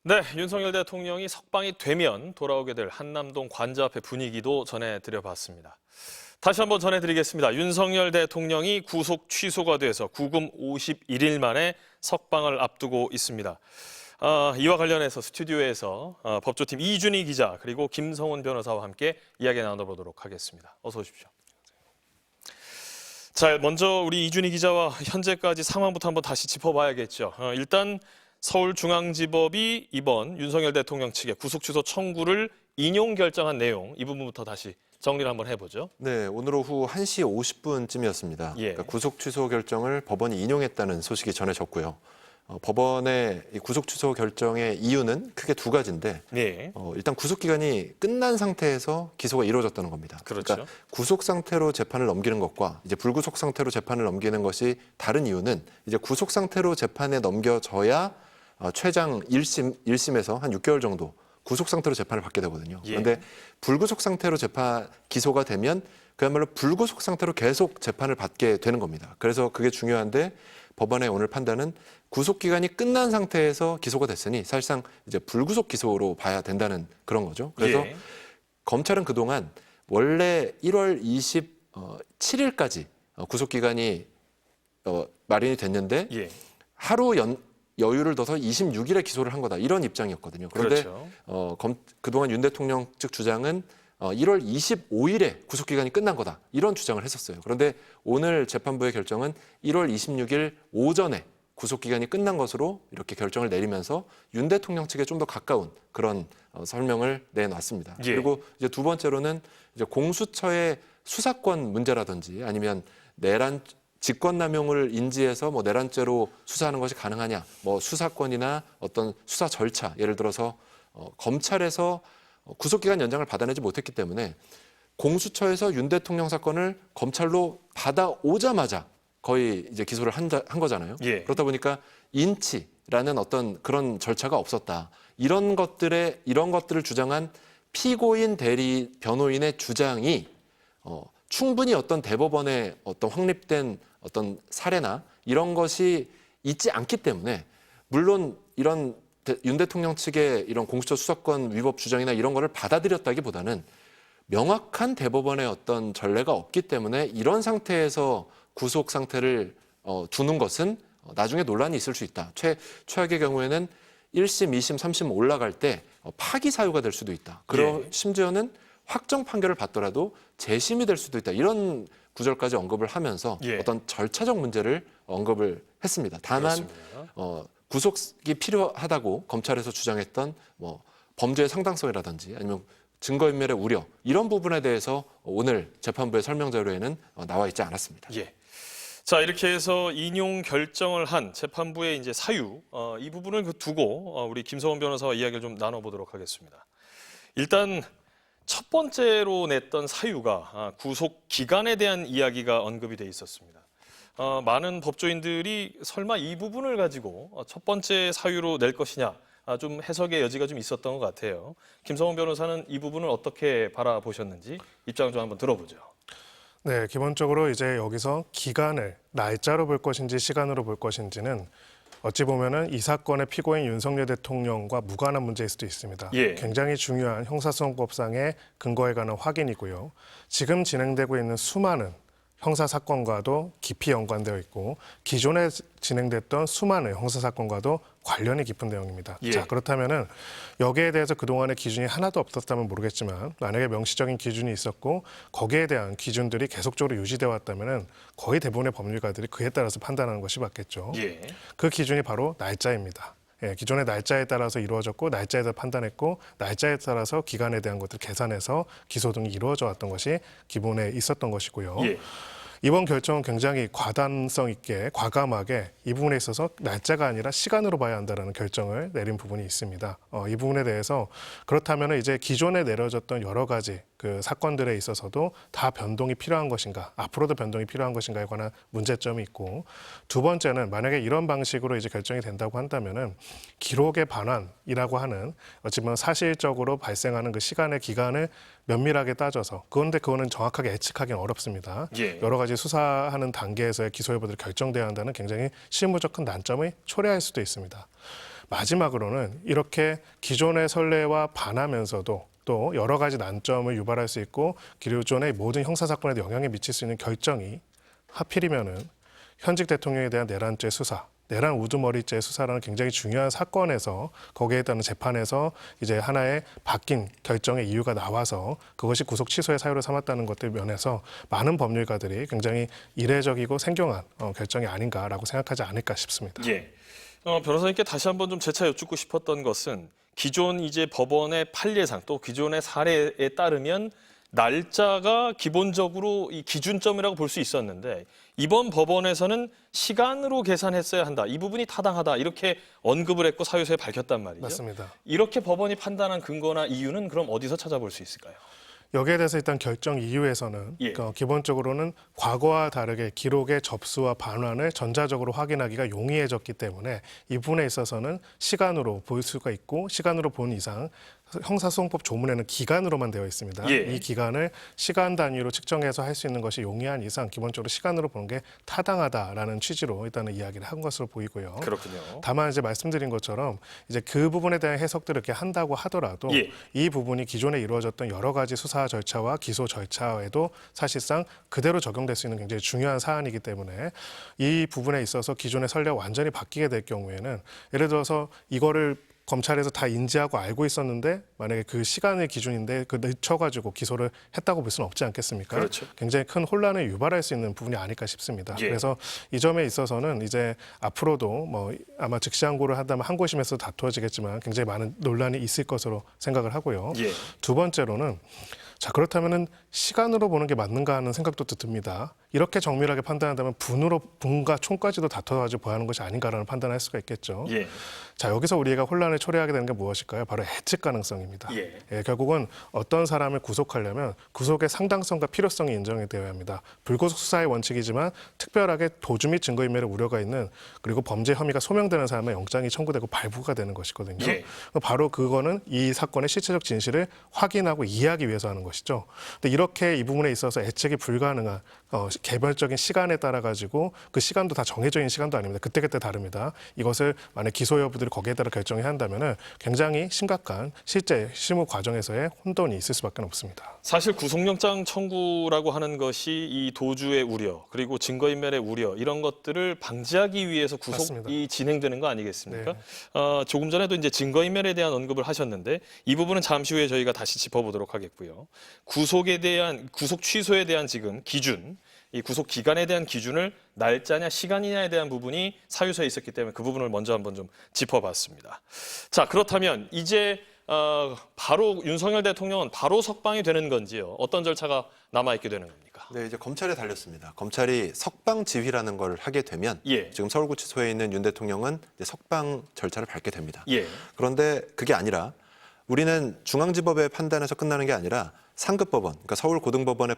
네, 윤석열 대통령이 석방이 되면 돌아오게 될 한남동 관저 앞의 분위기도 전해드려봤습니다. 다시 한번 전해드리겠습니다. 윤석열 대통령이 구속 취소가 돼서 구금 51일 만에 석방을 앞두고 있습니다. 이와 관련해서 스튜디오에서 법조팀 이준희 기자 그리고 김성훈 변호사와 함께 이야기 나눠보도록 하겠습니다. 어서 오십시오. 자, 먼저 우리 이준희 기자와 현재까지 상황부터 한번 다시 짚어봐야겠죠. 일단 서울중앙지법이 이번 윤석열 대통령 측의 구속 취소 청구를 인용 결정한 내용, 이 부분부터 다시 정리를 한번 해보죠. 네, 오늘 오후 1시 50분쯤이었습니다. 예. 그러니까 구속 취소 결정을 법원이 인용했다는 소식이 전해졌고요. 법원의 이 구속 취소 결정의 이유는 크게 두 가지인데 네. 일단 구속 기간이 끝난 상태에서 기소가 이루어졌다는 겁니다. 그렇죠. 그러니까 구속 상태로 재판을 넘기는 것과 이제 불구속 상태로 재판을 넘기는 것이 다른 이유는 이제 구속 상태로 재판에 넘겨져야 최장 1심에서 한 6개월 정도 구속 상태로 재판을 받게 되거든요. 예. 그런데 불구속 상태로 기소가 되면 그야말로 불구속 상태로 계속 재판을 받게 되는 겁니다. 그래서 그게 중요한데 법원의 오늘 판단은 구속 기간이 끝난 상태에서 기소가 됐으니 사실상 이제 불구속 기소로 봐야 된다는 그런 거죠. 그래서 예. 검찰은 그동안 원래 1월 27일까지 구속 기간이 마련이 됐는데 예. 하루 여유를 둬서 26일에 기소를 한 거다. 이런 입장이었거든요. 그런데 그렇죠. 그동안 윤 대통령 측 주장은 1월 25일에 구속기간이 끝난 거다. 이런 주장을 했었어요. 그런데 오늘 재판부의 결정은 1월 26일 오전에 구속기간이 끝난 것으로 이렇게 결정을 내리면서 윤 대통령 측에 좀 더 가까운 그런 설명을 내놨습니다. 예. 그리고 이제 두 번째로는 이제 공수처의 수사권 문제라든지 아니면 직권남용을 인지해서 내란죄로 수사하는 것이 가능하냐, 수사권이나 어떤 수사 절차, 예를 들어서 검찰에서 구속기간 연장을 받아내지 못했기 때문에 공수처에서 윤 대통령 사건을 검찰로 받아오자마자 거의 이제 기소를 한 거잖아요. 예. 그렇다 보니까 인치라는 어떤 그런 절차가 없었다. 이런 것들을 주장한 피고인 대리 변호인의 주장이 충분히 어떤 대법원의 어떤 확립된 어떤 사례나 이런 것이 있지 않기 때문에 물론 이런 윤 대통령 측의 이런 공수처 수사권 위법 주장이나 이런 거를 받아들였다기보다는 명확한 대법원의 어떤 전례가 없기 때문에 이런 상태에서 구속 상태를 두는 것은 나중에 논란이 있을 수 있다. 최악의 경우에는 1심, 2심, 3심 올라갈 때 파기 사유가 될 수도 있다. 예. 심지어는 확정 판결을 받더라도 재심이 될 수도 있다. 이런 구절까지 언급을 하면서 예. 어떤 절차적 문제를 언급을 했습니다. 다만 그렇습니다. 구속이 필요하다고 검찰에서 주장했던 범죄의 상당성이라든지 아니면 증거인멸의 우려 이런 부분에 대해서 오늘 재판부의 설명 자료에는 나와 있지 않았습니다. 예. 자, 이렇게 해서 인용 결정을 한 재판부의 이제 사유, 이 부분을 두고 우리 김성훈 변호사와 이야기를 좀 나눠보도록 하겠습니다. 일단 첫 번째로 냈던 사유가 구속 기간에 대한 이야기가 언급이 돼 있었습니다. 많은 법조인들이 설마 이 부분을 가지고 첫 번째 사유로 낼 것이냐, 좀 해석의 여지가 좀 있었던 것 같아요. 김성훈 변호사는 이 부분을 어떻게 바라보셨는지 입장을 좀 한번 들어보죠. 네, 기본적으로 이제 여기서 기간을 날짜로 볼 것인지 시간으로 볼 것인지는 어찌 보면은 이 사건의 피고인 윤석열 대통령과 무관한 문제일 수도 있습니다. 예. 굉장히 중요한 형사소송법상의 근거에 관한 확인이고요. 지금 진행되고 있는 수많은 형사 사건과도 깊이 연관되어 있고 기존에 진행됐던 수많은 형사 사건과도 관련이 깊은 내용입니다. 예. 자, 그렇다면은 여기에 대해서 그동안의 기준이 하나도 없었다면 모르겠지만 만약에 명시적인 기준이 있었고 거기에 대한 기준들이 계속적으로 유지되어 왔다면은 거의 대부분의 법률가들이 그에 따라서 판단하는 것이 맞겠죠. 예. 그 기준이 바로 날짜입니다. 예, 기존의 날짜에 따라서 이루어졌고 날짜에 따라 판단했고 날짜에 따라서 기간에 대한 것들을 계산해서 기소 등이 이루어져 왔던 것이 기본에 있었던 것이고요. 예. 이번 결정은 굉장히 과단성 있게 과감하게 이 부분에 있어서 날짜가 아니라 시간으로 봐야 한다는 결정을 내린 부분이 있습니다. 이 부분에 대해서 그렇다면 이제 기존에 내려졌던 여러 가지 그 사건들에 있어서도 다 변동이 필요한 것인가, 앞으로도 변동이 필요한 것인가에 관한 문제점이 있고, 두 번째는 만약에 이런 방식으로 이제 결정이 된다고 한다면은 기록의 반환이라고 하는 어찌 보면 사실적으로 발생하는 그 시간의 기간을 면밀하게 따져서, 그런데 그거는 정확하게 예측하기는 어렵습니다. 예. 여러 가지 수사하는 단계에서의 기소 여부들이 결정돼야 한다는 굉장히 실무적 큰 난점이 초래할 수도 있습니다. 마지막으로는 이렇게 기존의 선례와 반하면서도 또 여러 가지 난점을 유발할 수 있고 기존의 모든 형사사건에도 영향을 미칠 수 있는 결정이 하필이면은 현직 대통령에 대한 내란죄 수사, 내란 우두머리죄 수사라는 굉장히 중요한 사건에서 거기에 따른 재판에서 이제 하나의 바뀐 결정의 이유가 나와서 그것이 구속 취소의 사유로 삼았다는 것들 면에서 많은 법률가들이 굉장히 이례적이고 생경한 결정이 아닌가라고 생각하지 않을까 싶습니다. 예. 변호사님께 다시 한번 좀 재차 여쭙고 싶었던 것은 기존 이제 법원의 판례상 또 기존의 사례에 따르면 날짜가 기본적으로 이 기준점이라고 볼 수 있었는데 이번 법원에서는 시간으로 계산했어야 한다. 이 부분이 타당하다. 이렇게 언급을 했고 사유서에 밝혔단 말이죠. 맞습니다. 이렇게 법원이 판단한 근거나 이유는 그럼 어디서 찾아볼 수 있을까요? 여기에 대해서 일단 결정 이유에서는 예. 기본적으로는 과거와 다르게 기록의 접수와 반환을 전자적으로 확인하기가 용이해졌기 때문에 이 부분에 있어서는 시간으로 볼 수가 있고 시간으로 본 이상 형사소송법 조문에는 기간으로만 되어 있습니다. 예. 이 기간을 시간 단위로 측정해서 할 수 있는 것이 용이한 이상 기본적으로 시간으로 보는 게 타당하다라는 취지로 일단은 이야기를 한 것으로 보이고요. 그렇군요. 다만 이제 말씀드린 것처럼 이제 그 부분에 대한 해석들을 이렇게 한다고 하더라도 예. 이 부분이 기존에 이루어졌던 여러 가지 수사 절차와 기소 절차에도 사실상 그대로 적용될 수 있는 굉장히 중요한 사안이기 때문에 이 부분에 있어서 기존의 선례가 완전히 바뀌게 될 경우에는 예를 들어서 이거를 검찰에서 다 인지하고 알고 있었는데 만약에 그 시간의 기준인데 그 늦춰가지고 기소를 했다고 볼 수는 없지 않겠습니까? 그렇죠. 굉장히 큰 혼란을 유발할 수 있는 부분이 아닐까 싶습니다. 예. 그래서 이 점에 있어서는 이제 앞으로도 뭐 아마 즉시항고를 한다면 항고심에서 다투어지겠지만 굉장히 많은 논란이 있을 것으로 생각을 하고요. 예. 두 번째로는 자 그렇다면은 시간으로 보는 게 맞는가 하는 생각도 또 듭니다. 이렇게 정밀하게 판단한다면 분과 총까지도 다퉈가지고 보하는 것이 아닌가라는 판단을 할 수가 있겠죠. 예. 자 여기서 우리가 혼란을 초래하게 되는 게 무엇일까요? 바로 해측 가능성입니다. 예. 결국은 어떤 사람을 구속하려면 구속의 상당성과 필요성이 인정이 되어야 합니다. 불구속 수사의 원칙이지만 특별하게 도주 및 증거인멸의 우려가 있는 그리고 범죄 혐의가 소명되는 사람은 영장이 청구되고 발부가 되는 것이거든요. 예. 바로 그거는 이 사건의 실체적 진실을 확인하고 이해하기 위해서 하는 것이죠. 근데 이렇게 이 부분에 있어서 예측이 불가능한 개별적인 시간에 따라 가지고 그 시간도 다 정해져 있는 시간도 아닙니다. 그때그때 다릅니다. 이것을 만약 기소 여부들이 거기에 따라 결정해야 한다면은 굉장히 심각한 실제 실무 과정에서의 혼돈이 있을 수밖에 없습니다. 사실 구속영장 청구라고 하는 것이 이 도주의 우려 그리고 증거인멸의 우려 이런 것들을 방지하기 위해서 구속이 맞습니다. 진행되는 거 아니겠습니까? 네. 조금 전에도 이제 증거인멸에 대한 언급을 하셨는데 이 부분은 잠시 후에 저희가 다시 짚어보도록 하겠고요. 구속에 대한 구속 취소에 대한 지금 기준, 이 구속 기간에 대한 기준을 날짜냐 시간이냐에 대한 부분이 사유서에 있었기 때문에 그 부분을 먼저 한번 좀 짚어봤습니다. 자 그렇다면 이제 바로 윤석열 대통령은 바로 석방이 되는 건지요? 어떤 절차가 남아있게 되는 겁니까? 네, 이제 검찰에 달렸습니다. 검찰이 석방 지휘라는 걸 하게 되면 예. 지금 서울구치소에 있는 윤 대통령은 이제 석방 절차를 밟게 됩니다. 예. 그런데 그게 아니라 우리는 중앙지법의 판단에서 끝나는 게 아니라 상급법원, 그러니까 서울고등법원의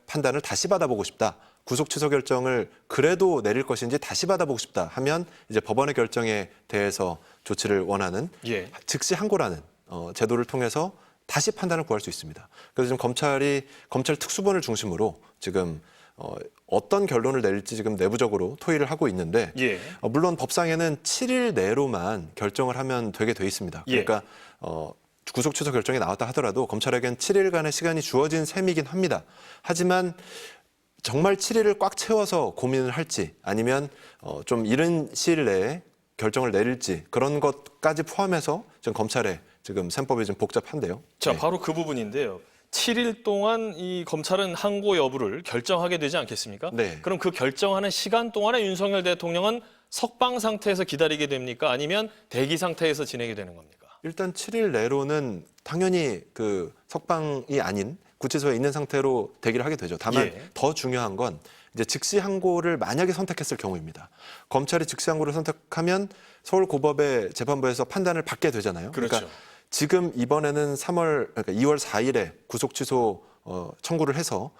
판단을 다시 받아보고 싶다. 구속 취소 결정을 그래도 내릴 것인지 다시 받아보고 싶다 하면 이제 법원의 결정에 대해서 조치를 원하는 예. 즉시 항고라는 제도를 통해서 다시 판단을 구할 수 있습니다. 그래서 지금 검찰 특수본을 중심으로 지금 어떤 결론을 내릴지 지금 내부적으로 토의를 하고 있는데 예. 물론 법상에는 7일 내로만 결정을 하면 되게 돼 있습니다. 예. 그러니까 구속 취소 결정이 나왔다 하더라도 검찰에겐 7일간의 시간이 주어진 셈이긴 합니다. 하지만 정말 7일을 꽉 채워서 고민을 할지 아니면 좀 이른 시일 내에 결정을 내릴지 그런 것까지 포함해서 지금 검찰의 지금 셈법이 좀 복잡한데요. 자 네. 바로 그 부분인데요. 7일 동안 이 검찰은 항고 여부를 결정하게 되지 않겠습니까? 네. 그럼 그 결정하는 시간 동안에 윤석열 대통령은 석방 상태에서 기다리게 됩니까? 아니면 대기 상태에서 지내게 되는 겁니까? 일단 7일 내로는 당연히 그 석방이 아닌 구치소에 있는 상태로 대기를 하게 되죠. 다만 예. 더 중요한 건 이제 즉시 항고를 만약에 선택했을 경우입니다. 검찰이 즉시 항고를 선택하면 서울고법의 재판부에서 판단을 받게 되잖아요. 그렇죠. 그러니까 지금 이번에는 그러니까 2월 4일에 구속 취소 청구를 해서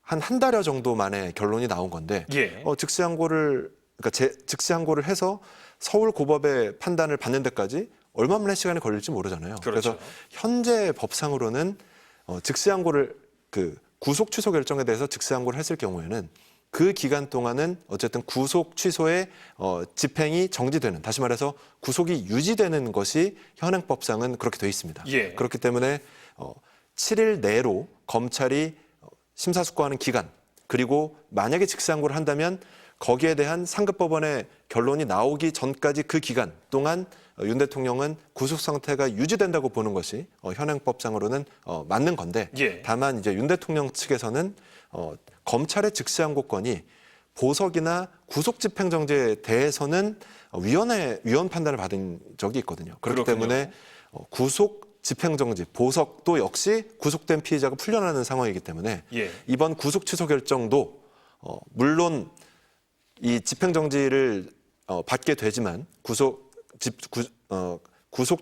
한 달여 정도 만에 결론이 나온 건데 예. 즉시항고를 해서 서울고법의 판단을 받는 데까지 얼마만의 시간이 걸릴지 모르잖아요. 그렇죠. 그래서 현재 법상으로는 즉시항고를 구속 취소 결정에 대해서 즉시항고를 했을 경우에는 그 기간 동안은 어쨌든 구속 취소의 집행이 정지되는, 다시 말해서 구속이 유지되는 것이 현행법상은 그렇게 돼 있습니다. 예. 그렇기 때문에 7일 내로 검찰이 심사숙고하는 기간, 그리고 만약에 즉시항고를 한다면 거기에 대한 상급법원의 결론이 나오기 전까지 그 기간 동안 윤 대통령은 구속 상태가 유지된다고 보는 것이 현행법상으로는 맞는 건데, 예. 다만 이제 윤 대통령 측에서는 검찰의 즉시항고권이 보석이나 구속 집행정지에 대해서는 위헌 판단을 받은 적이 있거든요. 그렇기 그렇군요. 때문에 구속 집행정지, 보석도 역시 구속된 피의자가 풀려나는 상황이기 때문에 예. 이번 구속 취소 결정도 물론 이 집행정지를 받게 되지만 구속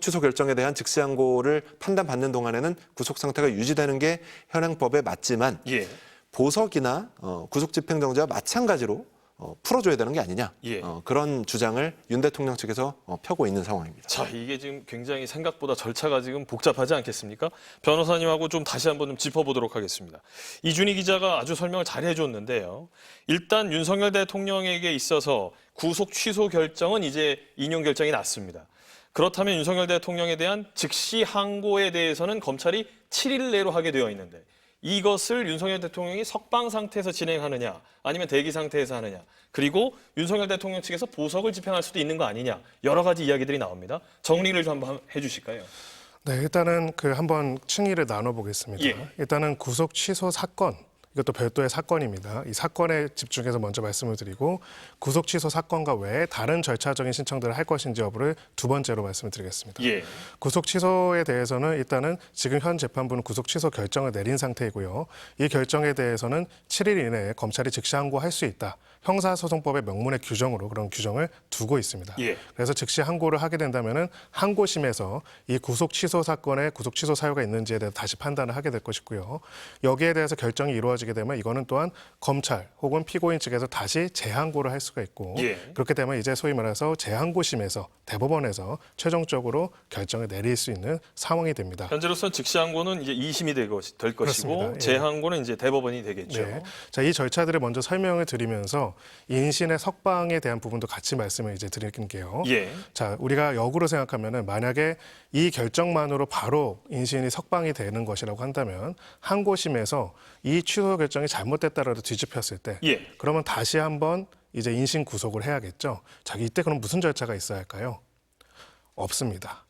취소 결정에 대한 즉시항고를 판단받는 동안에는 구속 상태가 유지되는 게 현행법에 맞지만 예. 보석이나 구속 집행정지와 마찬가지로 풀어줘야 되는 게 아니냐, 예. 그런 주장을 윤 대통령 측에서 펴고 있는 상황입니다. 자, 이게 지금 굉장히 생각보다 절차가 지금 복잡하지 않겠습니까? 변호사님하고 좀 다시 한번 좀 짚어보도록 하겠습니다. 이준희 기자가 아주 설명을 잘 해줬는데요. 일단 윤석열 대통령에게 있어서 구속 취소 결정은 이제 인용 결정이 났습니다. 그렇다면 윤석열 대통령에 대한 즉시 항고에 대해서는 검찰이 7일 내로 하게 되어 있는데, 이것을 윤석열 대통령이 석방 상태에서 진행하느냐 아니면 대기 상태에서 하느냐, 그리고 윤석열 대통령 측에서 보석을 집행할 수도 있는 거 아니냐, 여러 가지 이야기들이 나옵니다. 정리를 좀 한번 해주실까요? 네, 일단은 한번 층위를 나눠보겠습니다. 예. 일단은 구속 취소 사건, 이것도 별도의 사건입니다. 이 사건에 집중해서 먼저 말씀을 드리고, 구속 취소 사건과 외에 다른 절차적인 신청들을 할 것인지 여부를 두 번째로 말씀을 드리겠습니다. 예. 구속 취소에 대해서는 일단은 지금 현 재판부는 구속 취소 결정을 내린 상태이고요. 이 결정에 대해서는 7일 이내에 검찰이 즉시 항고할 수 있다. 형사소송법의 명문의 규정으로 그런 규정을 두고 있습니다. 예. 그래서 즉시 항고를 하게 된다면은 항고심에서 이 구속 취소 사건에 구속 취소 사유가 있는지에 대해서 다시 판단을 하게 될 것이고요. 여기에 대해서 결정이 이루어지게 되면 이거는 또한 검찰 혹은 피고인 측에서 다시 재항고를 할 수가 있고, 예. 그렇게 되면 이제 소위 말해서 재항고심에서 대법원에서 최종적으로 결정을 내릴 수 있는 상황이 됩니다. 현재로서는 즉시 항고는 이제 2심이 될 것이고 그렇습니다. 예. 재항고는 이제 대법원이 되겠죠. 네. 자, 이 절차들을 먼저 설명을 드리면서 인신의 석방에 대한 부분도 같이 말씀을 이제 드릴게요. 예. 자, 우리가 역으로 생각하면은 만약에 이 결정만으로 바로 인신이 석방이 되는 것이라고 한다면 항고심에서 이 취소 결정이 잘못됐다라도 뒤집혔을 때, 예. 그러면 다시 한번 이제 인신 구속을 해야겠죠. 자, 이때 그럼 무슨 절차가 있어야 할까요? 없습니다.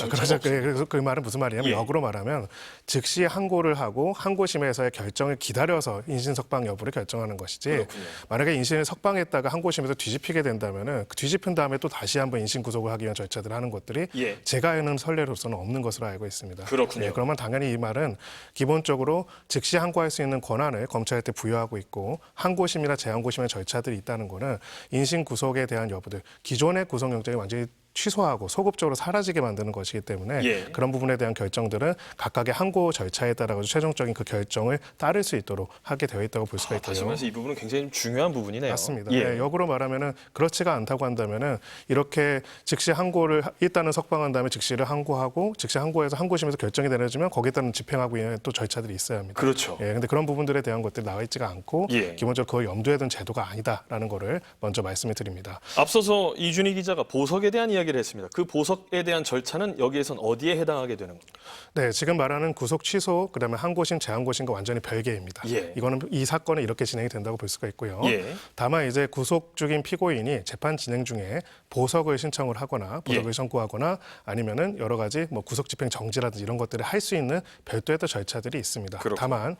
그래서 그 말은 무슨 말이냐면, 예. 역으로 말하면 즉시 항고를 하고 항고심에서의 결정을 기다려서 인신 석방 여부를 결정하는 것이지, 그렇군요. 만약에 인신을 석방했다가 항고심에서 뒤집히게 된다면은 뒤집힌 다음에 또 다시 한번 인신 구속을 하기 위한 절차들을 하는 것들이 예. 제가 아는 선례로서는 없는 것으로 알고 있습니다. 그렇군요. 그러면 당연히 이 말은 기본적으로 즉시 항고할 수 있는 권한을 검찰한테 부여하고 있고, 항고심이나 재항고심의 절차들이 있다는 거는 인신 구속에 대한 여부들, 기존의 구속영장이 완전히 취소하고 소급적으로 사라지게 만드는 것이기 때문에 예. 그런 부분에 대한 결정들은 각각의 항고 절차에 따라 최종적인 그 결정을 따를 수 있도록 하게 되어 있다고 볼 수가 있고요. 다시 말해서 이 부분은 굉장히 중요한 부분이네요. 맞습니다. 예. 네, 역으로 말하면은 그렇지가 않다고 한다면은 이렇게 즉시 항고를 일단은 석방한 다음에 즉시를 항고하고, 즉시 항고해서 항고심에서 결정이 내려지면 거기에 따른 집행하고 있는 또 절차들이 있어야 합니다. 그렇죠. 예, 근데 그런 부분들에 대한 것들이 나와 있지가 않고, 예. 기본적으로 그걸 염두에 둔 제도가 아니다라는 거를 먼저 말씀을 드립니다. 앞서서 이준희 기자가 보석에 대한 이야기를 했습니다. 그 보석에 대한 절차는 여기에선 어디에 해당하게 되는 겁니까? 네, 지금 말하는 구속 취소, 그다음에 항고심, 재항고심과 완전히 별개입니다. 예. 이거는 이 사건은 이렇게 진행이 된다고 볼 수가 있고요. 예. 다만 이제 구속 중인 피고인이 재판 진행 중에 보석을 신청을 하거나 보석을 예. 청구하거나 아니면은 여러 가지 뭐 구속 집행 정지라든지 이런 것들을 할 수 있는 별도의 또 절차들이 있습니다. 그렇군요. 다만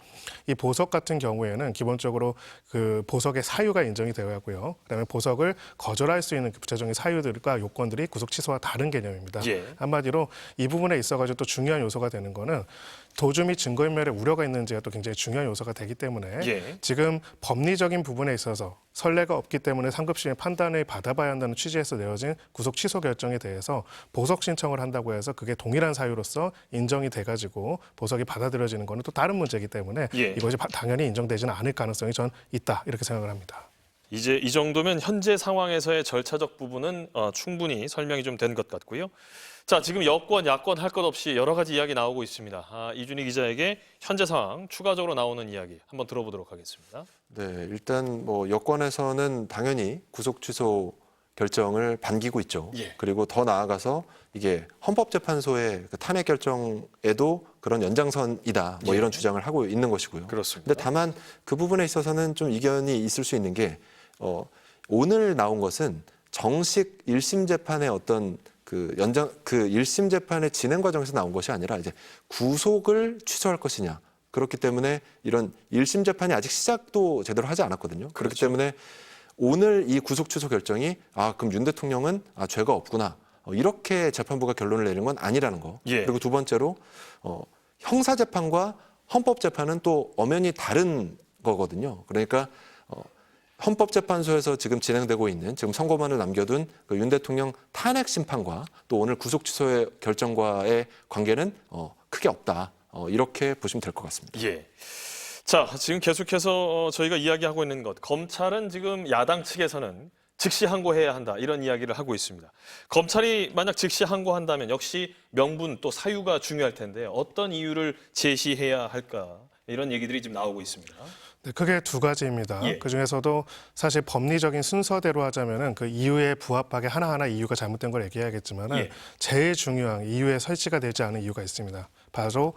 이 보석 같은 경우에는 기본적으로 그 보석의 사유가 인정이 되어야 하고요. 그다음에 보석을 거절할 수 있는 구체적인 사유들과 요건들이 구속 취소와 다른 개념입니다. 예. 한마디로 이 부분에 있어가지고 또 중요한 중요한 요소가 되는 거는 도주 및 증거인멸의 우려가 있는지가 또 굉장히 중요한 요소가 되기 때문에 예. 지금 법리적인 부분에 있어서 선례가 없기 때문에 상급심의 판단을 받아봐야 한다는 취지에서 내어진 구속 취소 결정에 대해서 보석 신청을 한다고 해서 그게 동일한 사유로서 인정이 돼가지고 보석이 받아들여지는 거는 또 다른 문제이기 때문에 예. 이것이 당연히 인정되지는 않을 가능성이 전 있다 이렇게 생각을 합니다. 이제 이 정도면 현재 상황에서의 절차적 부분은 충분히 설명이 좀 된 것 같고요. 자, 지금 여권, 야권 할 것 없이 여러 가지 이야기 나오고 있습니다. 이준희 기자에게 현재 상황 추가적으로 나오는 이야기 한번 들어보도록 하겠습니다. 네, 일단 뭐 여권에서는 당연히 구속 취소 결정을 반기고 있죠. 예. 그리고 더 나아가서 이게 헌법재판소의 그 탄핵 결정에도 그런 연장선이다. 뭐 예. 이런 주장을 하고 있는 것이고요. 그렇습니다. 근데 다만 그 부분에 있어서는 좀 이견이 있을 수 있는 게 오늘 나온 것은 정식 1심 재판의 어떤 그 1심 재판의 진행 과정에서 나온 것이 아니라 이제 구속을 취소할 것이냐. 그렇기 때문에 이런 1심 재판이 아직 시작도 제대로 하지 않았거든요. 그렇기 그렇죠. 때문에 오늘 이 구속 취소 결정이 그럼 윤 대통령은 죄가 없구나. 이렇게 재판부가 결론을 내리는 건 아니라는 거. 예. 그리고 두 번째로 형사재판과 헌법재판은 또 엄연히 다른 거거든요. 그러니까 헌법재판소에서 지금 진행되고 있는 지금 선고만을 남겨둔 그 윤 대통령 탄핵 심판과 또 오늘 구속 취소의 결정과의 관계는 크게 없다. 이렇게 보시면 될 것 같습니다. 예. 자, 지금 계속해서 저희가 이야기하고 있는 것, 검찰은 지금 야당 측에서는 즉시 항고해야 한다 이런 이야기를 하고 있습니다. 검찰이 만약 즉시 항고한다면 역시 명분 또 사유가 중요할 텐데 어떤 이유를 제시해야 할까 이런 얘기들이 지금 나오고 있습니다. 네, 크게 두 가지입니다. 예. 그 중에서도 사실 법리적인 순서대로 하자면은 그 이유에 부합하게 하나하나 이유가 잘못된 걸 얘기해야겠지만은 예. 제일 중요한 이유에 설치가 되지 않은 이유가 있습니다. 바로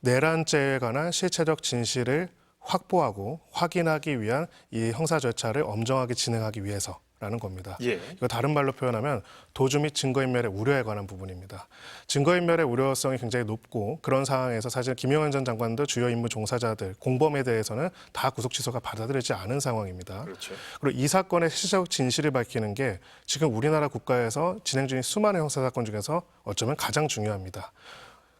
내란죄에 관한 실체적 진실을 확보하고 확인하기 위한 이 형사 절차를 엄정하게 진행하기 위해서라는 겁니다. 예. 이거 다른 말로 표현하면 도주 및 증거인멸의 우려에 관한 부분입니다. 증거인멸의 우려성이 굉장히 높고 그런 상황에서 사실 김용현 전 장관도 주요 임무 종사자들, 공범에 대해서는 다 구속 취소가 받아들여지지 않은 상황입니다. 그렇죠. 그리고 이 사건의 실질적 진실을 밝히는 게 지금 우리나라 국가에서 진행 중인 수많은 형사 사건 중에서 어쩌면 가장 중요합니다.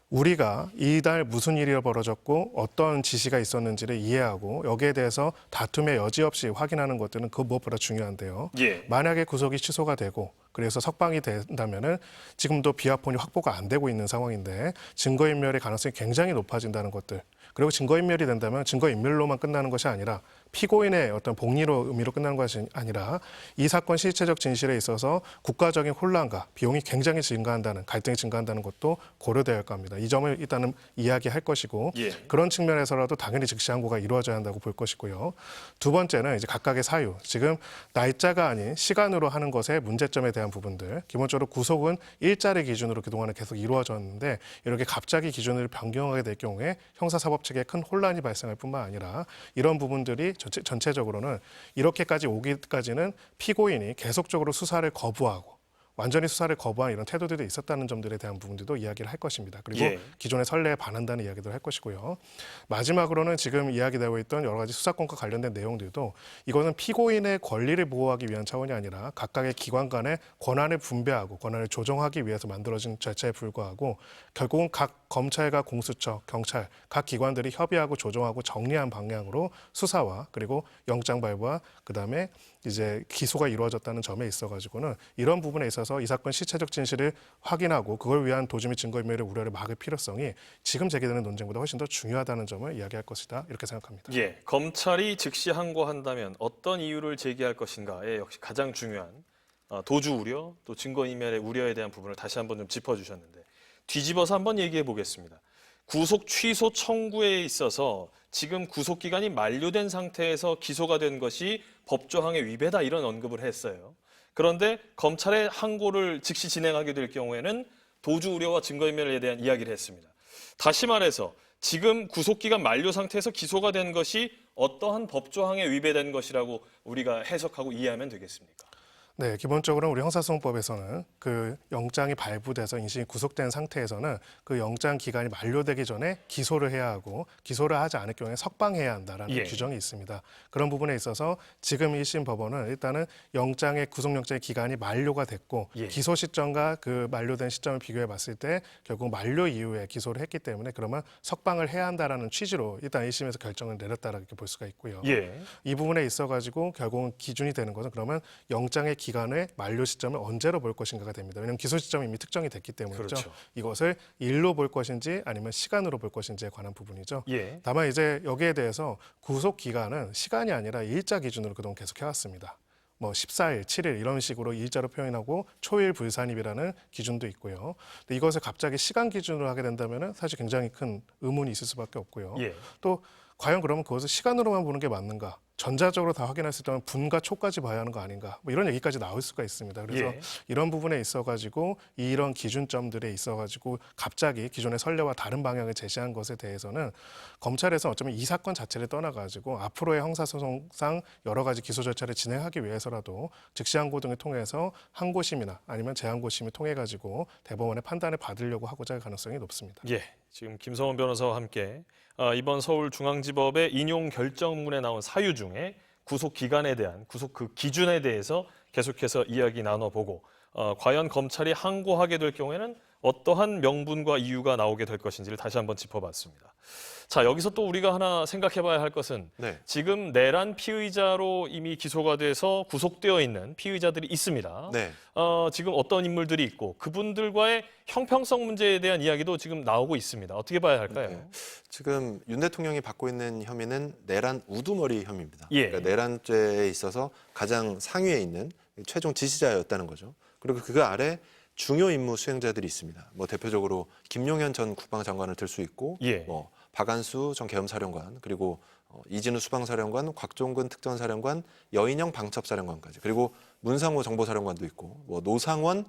우리가 이달 무슨 일이 벌어졌고 어떤 지시가 있었는지를 이해하고 여기에 대해서 다툼의 여지 없이 확인하는 것들은 그 무엇보다 중요한데요. 예. 만약에 구속이 취소가 되고 그래서 석방이 된다면은 지금도 비화폰이 확보가 안 되고 있는 상황인데 증거인멸의 가능성이 굉장히 높아진다는 것들. 그리고 증거인멸이 된다면 증거인멸로만 끝나는 것이 아니라 피고인의 어떤 복리로 의미로 끝나는 것이 아니라 이 사건 실체적 진실에 있어서 국가적인 혼란과 비용이 굉장히 증가한다는 갈등이 증가한다는 것도 고려되어야 할 겁니다. 이 점을 일단은 이야기할 것이고 예. 그런 측면에서라도 당연히 즉시 항고가 이루어져야 한다고 볼 것이고요. 두 번째는 이제 각각의 사유. 지금 날짜가 아닌 시간으로 하는 것의 문제점에 대한 부분들. 기본적으로 구속은 일자리 기준으로 그동안에 계속 이루어졌는데 이렇게 갑자기 기준을 변경하게 될 경우에 형사사법 체계에 큰 혼란이 발생할 뿐만 아니라 이런 부분들이 전체적으로는 이렇게까지 오기까지는 피고인이 계속적으로 수사를 거부하고 완전히 수사를 거부한 이런 태도들이 있었다는 점들에 대한 부분들도 이야기를 할 것입니다. 그리고 예. 기존의 선례에 반한다는 이야기도 할 것이고요. 마지막으로는 지금 이야기되고 있던 여러 가지 수사권과 관련된 내용들도 이거는 피고인의 권리를 보호하기 위한 차원이 아니라 각각의 기관 간의 권한을 분배하고 권한을 조정하기 위해서 만들어진 절차에 불과하고 결국은 각 검찰과 공수처, 경찰 각 기관들이 협의하고 조정하고 정리한 방향으로 수사와 그리고 영장 발부와 그다음에 이제 기소가 이루어졌다는 점에 있어가지고는 이런 부분에 있어서 이 사건 실체적 진실을 확인하고 그걸 위한 도주 및 증거인멸의 우려를 막을 필요성이 지금 제기되는 논쟁보다 훨씬 더 중요하다는 점을 이야기할 것이다 이렇게 생각합니다. 예. 검찰이 즉시 항고한다면 어떤 이유를 제기할 것인가에 역시 가장 중요한 도주 우려 또 증거인멸의 우려에 대한 부분을 다시 한번 좀 짚어주셨는데 뒤집어서 한번 얘기해 보겠습니다. 구속 취소 청구에 있어서 지금 구속 기간이 만료된 상태에서 기소가 된 것이 법조항의 위배다 이런 언급을 했어요. 그런데 검찰의 항고를 즉시 진행하게 될 경우에는 도주 우려와 증거인멸에 대한 이야기를 했습니다. 다시 말해서 지금 구속 기간 만료 상태에서 기소가 된 것이 어떠한 법조항에 위배된 것이라고 우리가 해석하고 이해하면 되겠습니까? 네, 기본적으로 우리 형사소송법에서는 그 영장이 발부돼서 인신이 구속된 상태에서는 그 영장 기간이 만료되기 전에 기소를 해야 하고 기소를 하지 않을 경우에 석방해야 한다라는 예. 규정이 있습니다. 그런 부분에 있어서 지금 1심 법원은 일단은 영장의 구속영장의 기간이 만료가 됐고 예. 기소 시점과 그 만료된 시점을 비교해 봤을 때 결국 만료 이후에 기소를 했기 때문에 그러면 석방을 해야 한다라는 취지로 일단 1심에서 결정을 내렸다라고 이렇게 볼 수가 있고요. 예. 이 부분에 있어가지고 결국은 기준이 되는 것은 그러면 영장의 기간의 만료 시점을 언제로 볼 것인가가 됩니다. 왜냐하면 기소 시점이 이미 특정이 됐기 때문이죠. 그렇죠. 이것을 일로 볼 것인지 아니면 시간으로 볼 것인지에 관한 부분이죠. 예. 다만 이제 여기에 대해서 구속 기간은 시간이 아니라 일자 기준으로 그동안 계속 해왔습니다. 뭐 14일, 7일 이런 식으로 일자로 표현하고 초일 불산입이라는 기준도 있고요. 근데 이것을 갑자기 시간 기준으로 하게 된다면 사실 굉장히 큰 의문이 있을 수밖에 없고요. 예. 또 과연 그러면 그것을 시간으로만 보는 게 맞는가? 전자적으로 다 확인했을 때는 분과 초까지 봐야 하는 거 아닌가? 뭐 이런 얘기까지 나올 수가 있습니다. 그래서 예. 이런 부분에 있어가지고 이런 기준점들에 있어가지고 갑자기 기존의 선례와 다른 방향을 제시한 것에 대해서는 검찰에서 어쩌면 이 사건 자체를 떠나가지고 앞으로의 형사소송상 여러 가지 기소 절차를 진행하기 위해서라도 즉시항고 등을 통해서 항고심이나 아니면 재항고심을 통해 가지고 대법원의 판단을 받으려고 하고자 할 가능성이 높습니다. 예. 지금 김성원 변호사와 함께 이번 서울중앙지법의 인용 결정문에 나온 사유 중에 구속 기간에 대한 구속 그 기준에 대해서 계속해서 이야기 나눠보고 과연 검찰이 항고하게 될 경우에는 어떠한 명분과 이유가 나오게 될 것인지를 다시 한번 짚어봤습니다. 자, 여기서 또 우리가 하나 생각해봐야 할 것은 네. 지금 내란 피의자로 이미 기소가 돼서 구속되어 있는 피의자들이 있습니다. 네. 지금 어떤 인물들이 있고 그분들과의 형평성 문제에 대한 이야기도 지금 나오고 있습니다. 어떻게 봐야 할까요? 네. 지금 윤 대통령이 받고 있는 혐의는 내란 우두머리 혐의입니다. 예. 그러니까 내란죄에 있어서 가장 상위에 있는 최종 지시자였다는 거죠. 그리고 그 아래 중요 임무 수행자들이 있습니다. 뭐 대표적으로 김용현 전 국방장관을 들 수 있고, 예. 뭐 박안수 전 계엄사령관, 그리고 이진우 수방사령관, 곽종근 특전사령관, 여인영 방첩사령관까지, 그리고 문상호 정보사령관도 있고, 뭐 노상원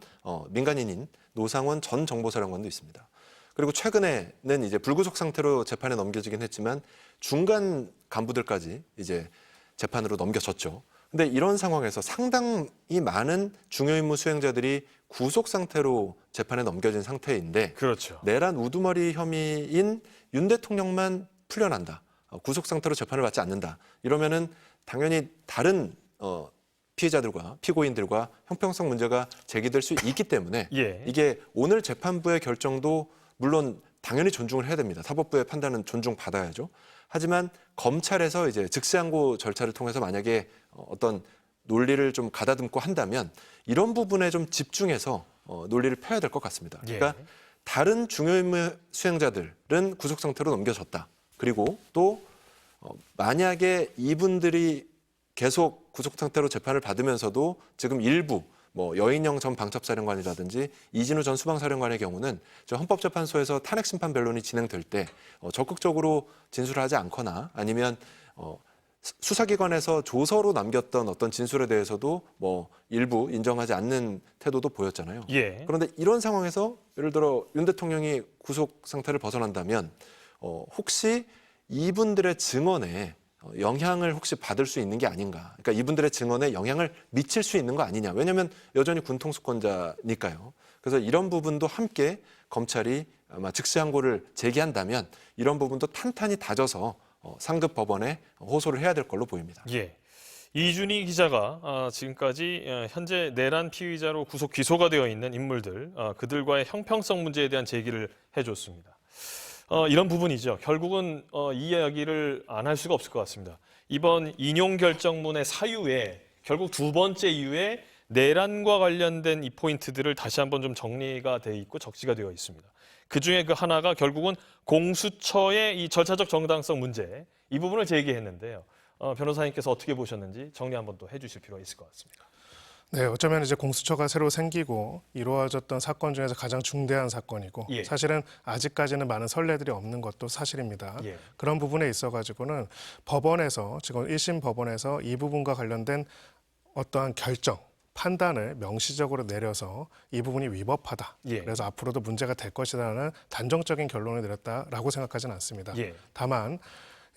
민간인인 노상원 전 정보사령관도 있습니다. 그리고 최근에는 이제 불구속 상태로 재판에 넘겨지긴 했지만 중간 간부들까지 이제 재판으로 넘겨졌죠. 근데 이런 상황에서 상당히 많은 중요 임무 수행자들이 구속 상태로 재판에 넘겨진 상태인데 그렇죠. 내란 우두머리 혐의인 윤 대통령만 풀려난다. 구속 상태로 재판을 받지 않는다. 이러면은 당연히 다른 피해자들과 피고인들과 형평성 문제가 제기될 수 있기 때문에 예. 이게 오늘 재판부의 결정도 물론 당연히 존중을 해야 됩니다. 사법부의 판단은 존중받아야죠. 하지만 검찰에서 이제 즉시항고 절차를 통해서 만약에 어떤 논리를 좀 가다듬고 한다면 이런 부분에 좀 집중해서 논리를 펴야 될 것 같습니다. 그러니까 예. 다른 중요 임무 수행자들은 구속 상태로 넘겨졌다. 그리고 또 만약에 이분들이 계속 구속 상태로 재판을 받으면서도 지금 일부 뭐 여인영 전 방첩사령관이라든지 이진우 전 수방사령관의 경우는 헌법재판소에서 탄핵심판 변론이 진행될 때 적극적으로 진술을 하지 않거나 아니면 수사기관에서 조서로 남겼던 어떤 진술에 대해서도 뭐 일부 인정하지 않는 태도도 보였잖아요. 예. 그런데 이런 상황에서 예를 들어 윤 대통령이 구속 상태를 벗어난다면 혹시 이분들의 증언에 영향을 혹시 받을 수 있는 게 아닌가. 그러니까 이분들의 증언에 영향을 미칠 수 있는 거 아니냐. 왜냐하면 여전히 군통수권자니까요. 그래서 이런 부분도 함께 검찰이 아마 즉시항고를 제기한다면 이런 부분도 탄탄히 다져서 상급 법원에 호소를 해야 될 걸로 보입니다. 예. 이준희 기자가 지금까지 현재 내란 피의자로 구속 기소가 되어 있는 인물들, 그들과의 형평성 문제에 대한 제기를 해줬습니다. 이런 부분이죠. 결국은 이 이야기를 안 할 수가 없을 것 같습니다. 이번 인용 결정문의 사유에 결국 두 번째 이유에 내란과 관련된 이 포인트들을 다시 한번 좀 정리가 돼 있고 적시가 되어 있습니다. 그중에 그 하나가 결국은 공수처의 이 절차적 정당성 문제, 이 부분을 제기했는데요. 변호사님께서 어떻게 보셨는지 정리 한번 또 해주실 필요가 있을 것 같습니다. 네, 어쩌면 이제 공수처가 새로 생기고 이루어졌던 사건 중에서 가장 중대한 사건이고 예. 사실은 아직까지는 많은 선례들이 없는 것도 사실입니다. 예. 그런 부분에 있어가지고는 법원에서 지금 1심 법원에서 이 부분과 관련된 어떠한 결정, 판단을 명시적으로 내려서 이 부분이 위법하다. 예. 그래서 앞으로도 문제가 될 것이라는 단정적인 결론을 내렸다라고 생각하지는 않습니다. 예. 다만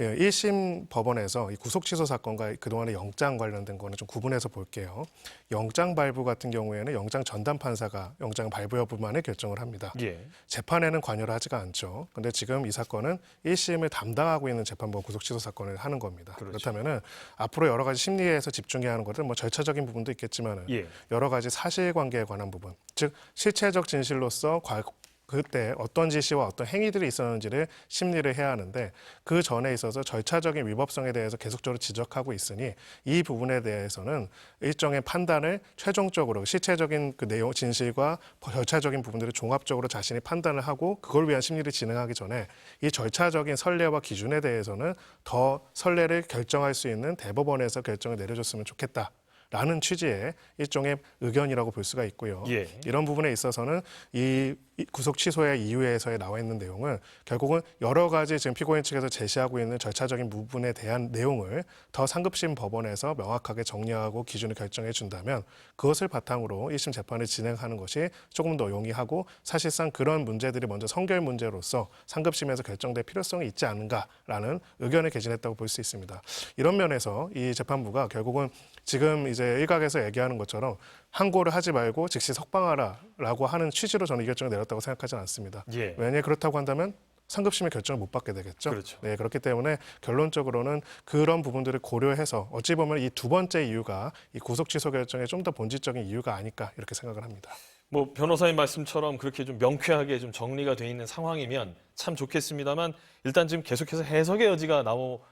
1심 법원에서 이 구속 취소 사건과 그동안의 영장 관련된 거는 좀 구분해서 볼게요. 영장 발부 같은 경우에는 영장 전담 판사가 영장 발부 여부만을 결정을 합니다. 예. 재판에는 관여를 하지가 않죠. 근데 지금 이 사건은 1심을 담당하고 있는 재판부가 구속 취소 사건을 하는 겁니다. 그렇죠. 그렇다면은 앞으로 여러 가지 심리에서 집중해야 하는 것은 뭐 절차적인 부분도 있겠지만은 예. 여러 가지 사실관계에 관한 부분, 즉 실체적 진실로서 그때 어떤 지시와 어떤 행위들이 있었는지를 심리를 해야 하는데 그 전에 있어서 절차적인 위법성에 대해서 계속적으로 지적하고 있으니 이 부분에 대해서는 일정의 판단을 최종적으로 실체적인 그 내용 진실과 절차적인 부분들을 종합적으로 자신이 판단을 하고 그걸 위한 심리를 진행하기 전에 이 절차적인 선례와 기준에 대해서는 더 선례를 결정할 수 있는 대법원에서 결정을 내려줬으면 좋겠다. 라는 취지의 일종의 의견이라고 볼 수가 있고요. 예. 이런 부분에 있어서는 이 구속 취소의 이유에서에 나와 있는 내용은 결국은 여러 가지 지금 피고인 측에서 제시하고 있는 절차적인 부분에 대한 내용을 더 상급심 법원에서 명확하게 정리하고 기준을 결정해 준다면 그것을 바탕으로 1심 재판을 진행하는 것이 조금 더 용이하고 사실상 그런 문제들이 먼저 선결 문제로서 상급심에서 결정될 필요성이 있지 않은가라는 의견을 개진했다고 볼 수 있습니다. 이런 면에서 이 재판부가 결국은 지금 이제 일각에서 얘기하는 것처럼 항고를 하지 말고 즉시 석방하라라고 하는 취지로 저는 이 결정을 내렸다고 생각하지는 않습니다. 예. 왜냐 그렇다고 한다면 상급심의 결정을 못 받게 되겠죠. 그렇죠. 네, 그렇기 때문에 결론적으로는 그런 부분들을 고려해서 어찌 보면 이 두 번째 이유가 이 구속 취소 결정의 좀 더 본질적인 이유가 아닐까 이렇게 생각을 합니다. 뭐 변호사님 말씀처럼 그렇게 좀 명쾌하게 좀 정리가 돼 있는 상황이면 참 좋겠습니다만 일단 지금 계속해서 해석의 여지가